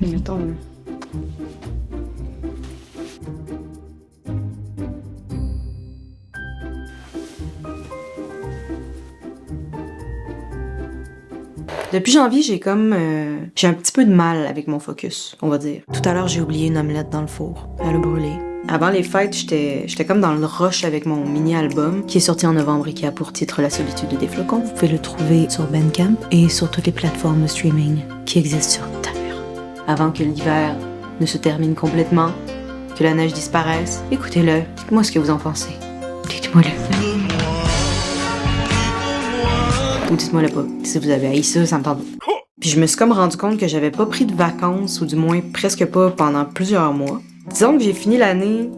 Mettons. Depuis janvier, j'ai un petit peu de mal avec mon focus, on va dire. Tout à l'heure, j'ai oublié une omelette dans le four. Elle a brûlé. Avant les fêtes, j'étais comme dans le rush avec mon mini-album qui est sorti en novembre et qui a pour titre La solitude des flocons. Vous pouvez le trouver sur Bandcamp et sur toutes les plateformes de streaming qui existent sur Terre. Avant que l'hiver ne se termine complètement, que la neige disparaisse, écoutez-le. Dites-moi ce que vous en pensez. Dites-moi-le. Ou dites-moi-le pas. Si vous avez haï ça, ça me tente pas. Puis je me suis comme rendu compte que j'avais pas pris de vacances, ou du moins presque pas pendant plusieurs mois. Disons que j'ai fini l'année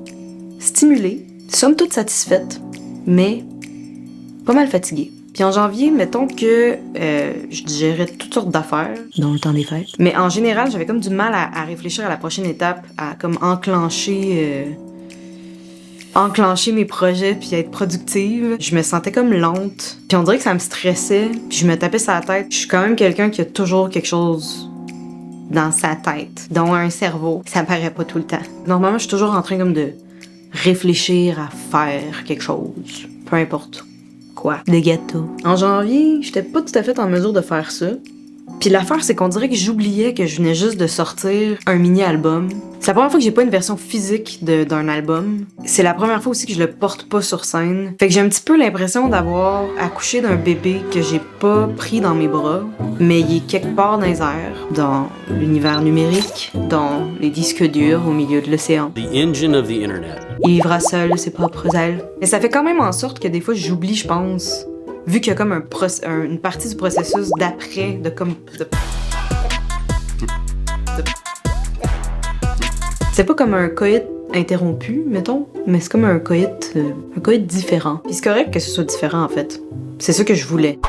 stimulée, somme toute satisfaite, mais pas mal fatiguée. Puis en janvier, mettons que je digérais toutes sortes d'affaires, dont le temps des fêtes. Mais en général, j'avais comme du mal à réfléchir à la prochaine étape, à comme enclencher mes projets puis être productive. Je me sentais comme lente. Puis on dirait que ça me stressait. Puis je me tapais sur la tête. Je suis quand même quelqu'un qui a toujours quelque chose dans sa tête, dont un cerveau. Ça paraît pas tout le temps. Normalement, je suis toujours en train comme de réfléchir à faire quelque chose. Peu importe quoi. Des gâteaux. En janvier, j'étais pas tout à fait en mesure de faire ça. Puis l'affaire, c'est qu'on dirait que j'oubliais que je venais juste de sortir un mini-album. C'est la première fois que j'ai pas une version physique d'un album. C'est la première fois aussi que je le porte pas sur scène. Fait que j'ai un petit peu l'impression d'avoir accouché d'un bébé que j'ai pas pris dans mes bras, mais il est quelque part dans les airs, dans l'univers numérique, dans les disques durs au milieu de l'océan. The engine of the internet. Il vivra seul ses propres ailes. Et ça fait quand même en sorte que des fois j'oublie, je pense. Vu qu'il y a comme une partie du processus d'après, C'est pas comme un coït interrompu, mettons, mais c'est comme un coït différent. Puis c'est correct que ce soit différent, en fait. C'est ça que je voulais.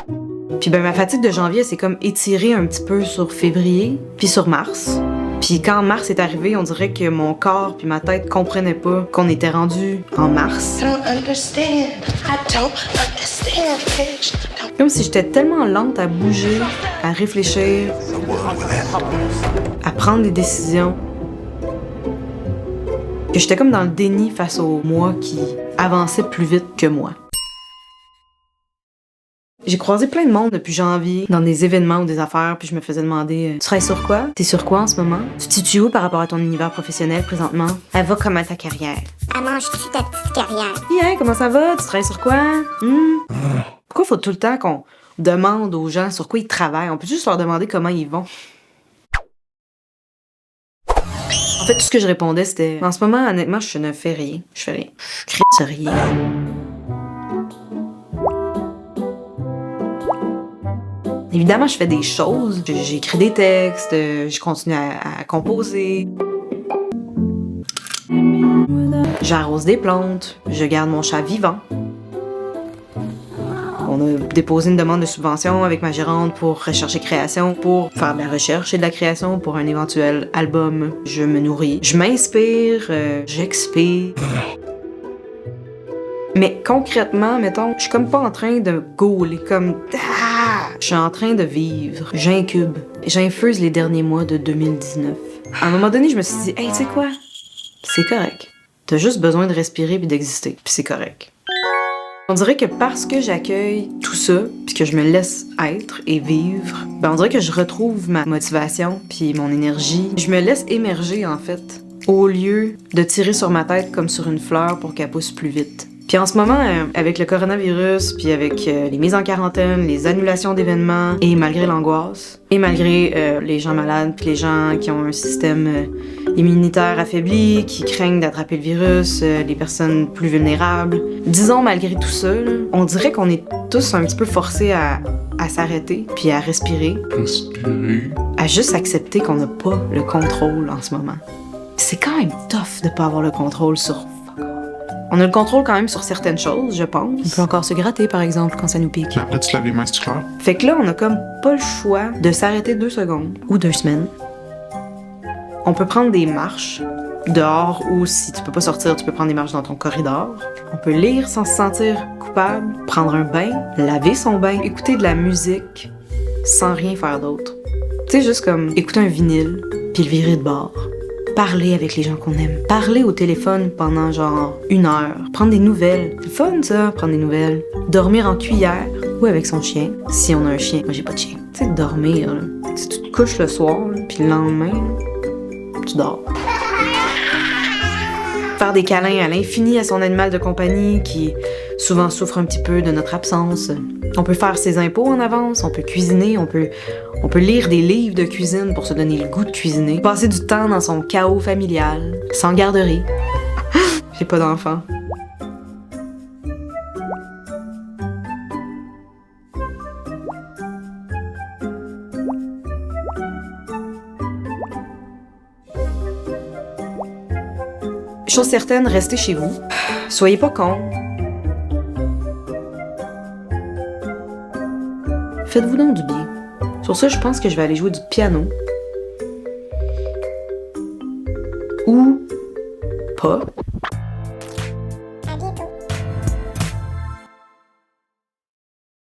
Puis ma fatigue de janvier, c'est comme étirée un petit peu sur février, puis sur mars. Puis quand mars est arrivé, on dirait que mon corps puis ma tête comprenaient pas qu'on était rendu en mars. Comme si j'étais tellement lente à bouger, à réfléchir, à prendre des décisions, que j'étais comme dans le déni face au moi qui avançait plus vite que moi. J'ai croisé plein de monde depuis janvier, dans des événements ou des affaires, puis je me faisais demander « Tu travailles sur quoi? T'es sur quoi en ce moment? Tu te situes où par rapport à ton univers professionnel présentement? Elle va comment ta carrière? Elle mange-tu ta petite carrière? Bien, comment ça va? Tu travailles sur quoi? Pourquoi faut tout le temps qu'on demande aux gens sur quoi ils travaillent? On peut juste leur demander comment ils vont. En fait, tout ce que je répondais, c'était « En ce moment, honnêtement, je ne fais rien. Je fais rien. Je crisse rien. » Évidemment, je fais des choses. J'écris des textes, je continue à composer. J'arrose des plantes, je garde mon chat vivant. On a déposé une demande de subvention avec ma gérante pour recherche et création, pour faire de la recherche et de la création pour un éventuel album. Je me nourris, je m'inspire, j'expire. Mais concrètement, mettons, je suis comme pas en train de gauler, comme... Je suis en train de vivre. J'incube. J'infuse les derniers mois de 2019. À un moment donné, je me suis dit, hey, tu sais quoi? C'est correct. T'as juste besoin de respirer puis d'exister. Puis c'est correct. On dirait que parce que j'accueille tout ça, puis que je me laisse être et vivre, on dirait que je retrouve ma motivation puis mon énergie. Je me laisse émerger, en fait, au lieu de tirer sur ma tête comme sur une fleur pour qu'elle pousse plus vite. Puis en ce moment, avec le coronavirus, puis avec les mises en quarantaine, les annulations d'événements, et malgré l'angoisse, et malgré les gens malades, puis les gens qui ont un système immunitaire affaibli, qui craignent d'attraper le virus, les personnes plus vulnérables, disons malgré tout ça, là, on dirait qu'on est tous un petit peu forcés à s'arrêter, puis à respirer. À juste accepter qu'on n'a pas le contrôle en ce moment. C'est quand même tough de pas avoir le contrôle sur... On a le contrôle quand même sur certaines choses, je pense. On peut encore se gratter, par exemple, quand ça nous pique. Après, tu te laves les mains, c'est clair. Fait que là, on a comme pas le choix de s'arrêter 2 secondes ou 2 semaines. On peut prendre des marches dehors ou si tu peux pas sortir, tu peux prendre des marches dans ton corridor. On peut lire sans se sentir coupable, prendre un bain, laver son bain, écouter de la musique, sans rien faire d'autre. Tu sais, juste comme écouter un vinyle, puis le virer de bord. Parler avec les gens qu'on aime. Parler au téléphone pendant genre 1 heure. Prendre des nouvelles. C'est fun ça, prendre des nouvelles. Dormir en cuillère ou avec son chien, si on a un chien. Moi j'ai pas de chien. Tu sais, dormir, là. Si tu te couches le soir, là, puis le lendemain, là, tu dors. Faire des câlins à l'infini à son animal de compagnie qui souvent souffre un petit peu de notre absence. On peut faire ses impôts en avance, on peut cuisiner, on peut lire des livres de cuisine pour se donner le goût de cuisiner. Passer du temps dans son chaos familial, sans garderie. J'ai pas d'enfant. Chose certaine, restez chez vous. Soyez pas cons. Faites-vous donc du bien. Sur ça, je pense que je vais aller jouer du piano. Ou pas.